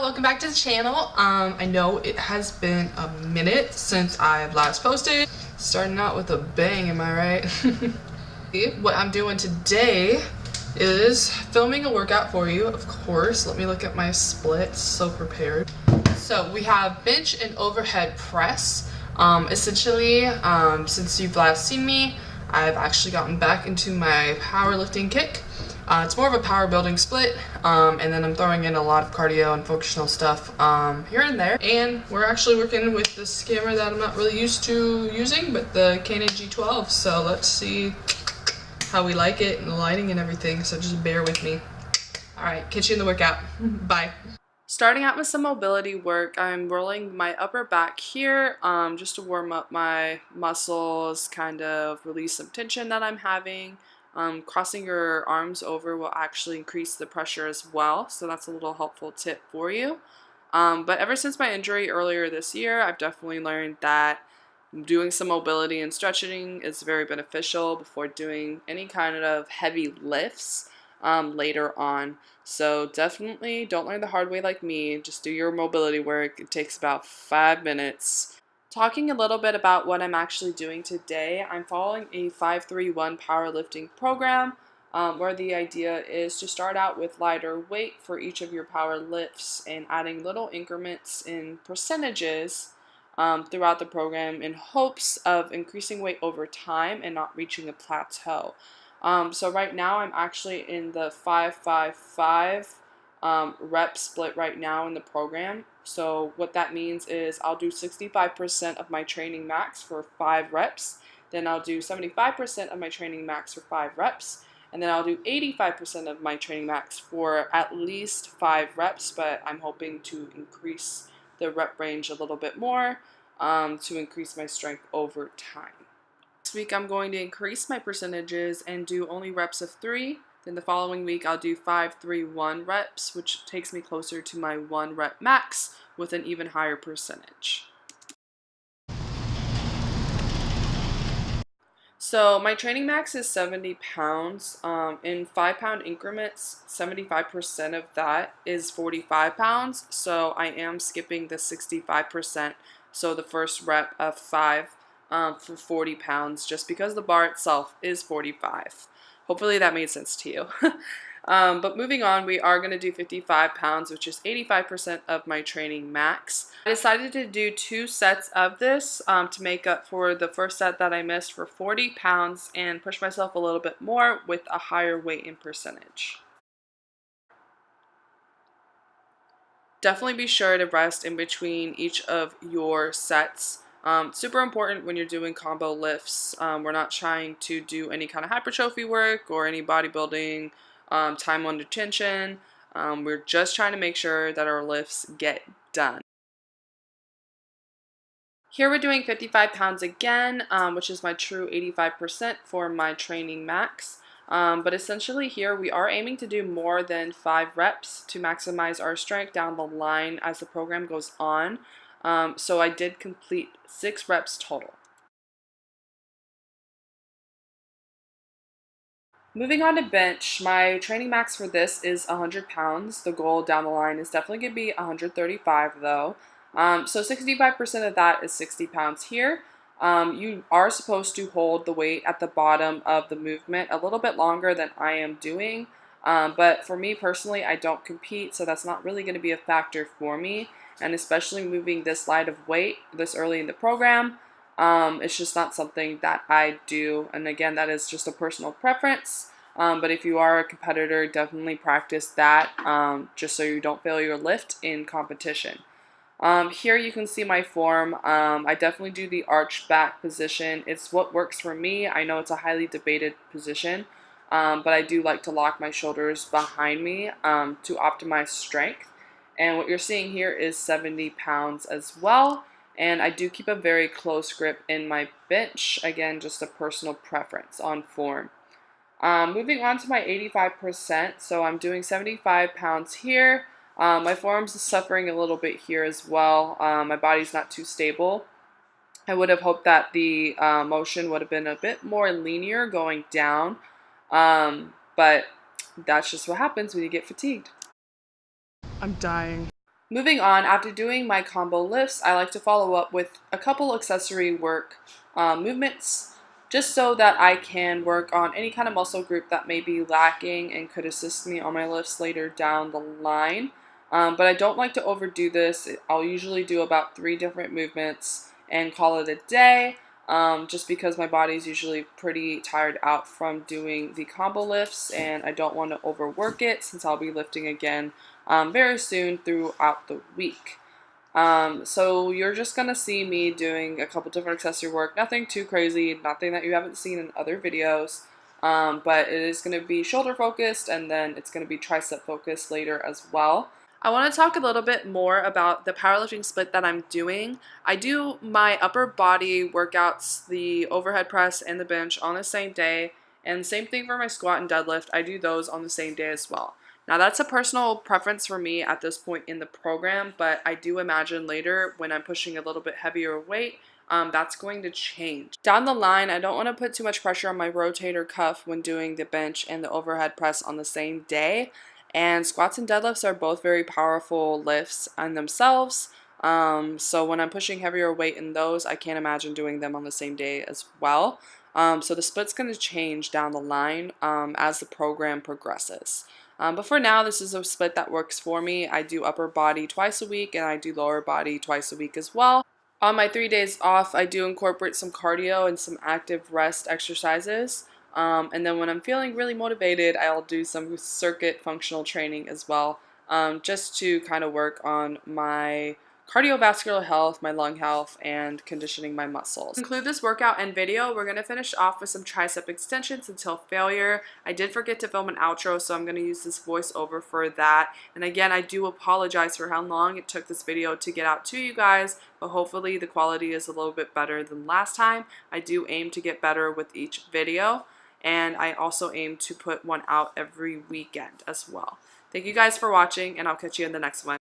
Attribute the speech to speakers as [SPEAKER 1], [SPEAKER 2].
[SPEAKER 1] welcome back to the channel. I know it has been a minute since I've last posted. Starting out with a bang, am I right? What I'm doing today is filming a workout for you, of course. Let me look at my splits, so prepared. So we have bench and overhead press. Essentially, since you've last seen me, I've actually gotten back into my powerlifting kick. It's more of a power building split, and then I'm throwing in a lot of cardio and functional stuff here and there. And we're actually working with this camera that I'm not really used to using, but the Canon G12. So let's see how we like it and the lighting and everything. So just bear with me. All right, catch you in the workout. Bye. Starting out with some mobility work, I'm rolling my upper back here just to warm up my muscles, kind of release some tension that I'm having. Crossing your arms over will actually increase the pressure as well, so that's a little helpful tip for you. But ever since my injury earlier this year, I've definitely learned that doing some mobility and stretching is very beneficial before doing any kind of heavy lifts later on. So definitely don't learn the hard way like me. Just do your mobility work. It takes about 5 minutes. Talking a little bit about what I'm actually doing today, I'm following a 5-3-1 powerlifting program where the idea is to start out with lighter weight for each of your power lifts and adding little increments in percentages throughout the program in hopes of increasing weight over time and not reaching a plateau. So right now I'm actually in the 5-5-5 rep split right now in the program. So what that means is I'll do 65% of my training max for 5 reps, then I'll do 75% of my training max for 5 reps, and then I'll do 85% of my training max for at least 5 reps, but I'm hoping to increase the rep range a little bit more to increase my strength over time. This week I'm going to increase my percentages and do only reps of 3. Then the following week I'll do 5-3-1 reps, which takes me closer to my 1 rep max with an even higher percentage. So my training max is 70 pounds. In 5-pound increments, 75% of that is 45 pounds. So I am skipping the 65%. So the first rep of 5 for 40 pounds, just because the bar itself is 45. Hopefully that made sense to you. But moving on, we are going to do 55 pounds, which is 85% of my training max. I decided to do 2 sets of this to make up for the first set that I missed for 40 pounds and push myself a little bit more with a higher weight in percentage. Definitely be sure to rest in between each of your sets. Super important when you're doing combo lifts. We're not trying to do any kind of hypertrophy work or any bodybuilding time under tension. We're just trying to make sure that our lifts get done. Here we're doing 55 pounds again, which is my true 85% for my training max. But essentially here we are aiming to do more than 5 reps to maximize our strength down the line as the program goes on. So I did complete 6 reps total. Moving on to bench, my training max for this is 100 pounds. The goal down the line is definitely going to be 135 though. So 65% of that is 60 pounds here. You are supposed to hold the weight at the bottom of the movement a little bit longer than I am doing. But for me personally, I don't compete, so that's not really going to be a factor for me. And especially moving this light of weight this early in the program, it's just not something that I do. And again, that is just a personal preference. But if you are a competitor, definitely practice that just so you don't fail your lift in competition. Here you can see my form. I definitely do the arch back position. It's what works for me. I know it's a highly debated position, but I do like to lock my shoulders behind me to optimize strength. And what you're seeing here is 70 pounds as well. And I do keep a very close grip in my bench. Again, just a personal preference on form. Moving on to my 85%. So I'm doing 75 pounds here. My forearms is suffering a little bit here as well. My body's not too stable. I would have hoped that the motion would have been a bit more linear going down. But that's just what happens when you get fatigued. I'm dying.
[SPEAKER 2] Moving on, after doing my combo lifts, I like to follow up with a couple accessory work movements just so that I can work on any kind of muscle group that may be lacking and could assist me on my lifts later down the line. But I don't like to overdo this. I'll usually do about 3 different movements and call it a day, just because my body's usually pretty tired out from doing the combo lifts and I don't want to overwork it since I'll be lifting again very soon throughout the week. So you're just going to see me doing a couple different accessory work, nothing too crazy, nothing that you haven't seen in other videos, but it is going to be shoulder focused and then it's going to be tricep focused later as well. I want to talk a little bit more about the powerlifting split that I'm doing. I do my upper body workouts, the overhead press and the bench on the same day, and same thing for my squat and deadlift. I do those on the same day as well. Now that's a personal preference for me at this point in the program, but I do imagine later when I'm pushing a little bit heavier weight, that's going to change. Down the line, I don't want to put too much pressure on my rotator cuff when doing the bench and the overhead press on the same day. And squats and deadlifts are both very powerful lifts in themselves. So when I'm pushing heavier weight in those, I can't imagine doing them on the same day as well. So the split's going to change down the line as the program progresses. But for now, this is a split that works for me. I do upper body twice a week and I do lower body twice a week as well. On my 3 days off, I do incorporate some cardio and some active rest exercises. And then when I'm feeling really motivated, I'll do some circuit functional training as well, just to kind of work on my cardiovascular health, my lung health, and conditioning my muscles. To conclude this workout and video, we're going to finish off with some tricep extensions until failure. I did forget to film an outro, so I'm going to use this voiceover for that. And again, I do apologize for how long it took this video to get out to you guys, but hopefully the quality is a little bit better than last time. I do aim to get better with each video, and I also aim to put one out every weekend as well. Thank you guys for watching, and I'll catch you in the next one.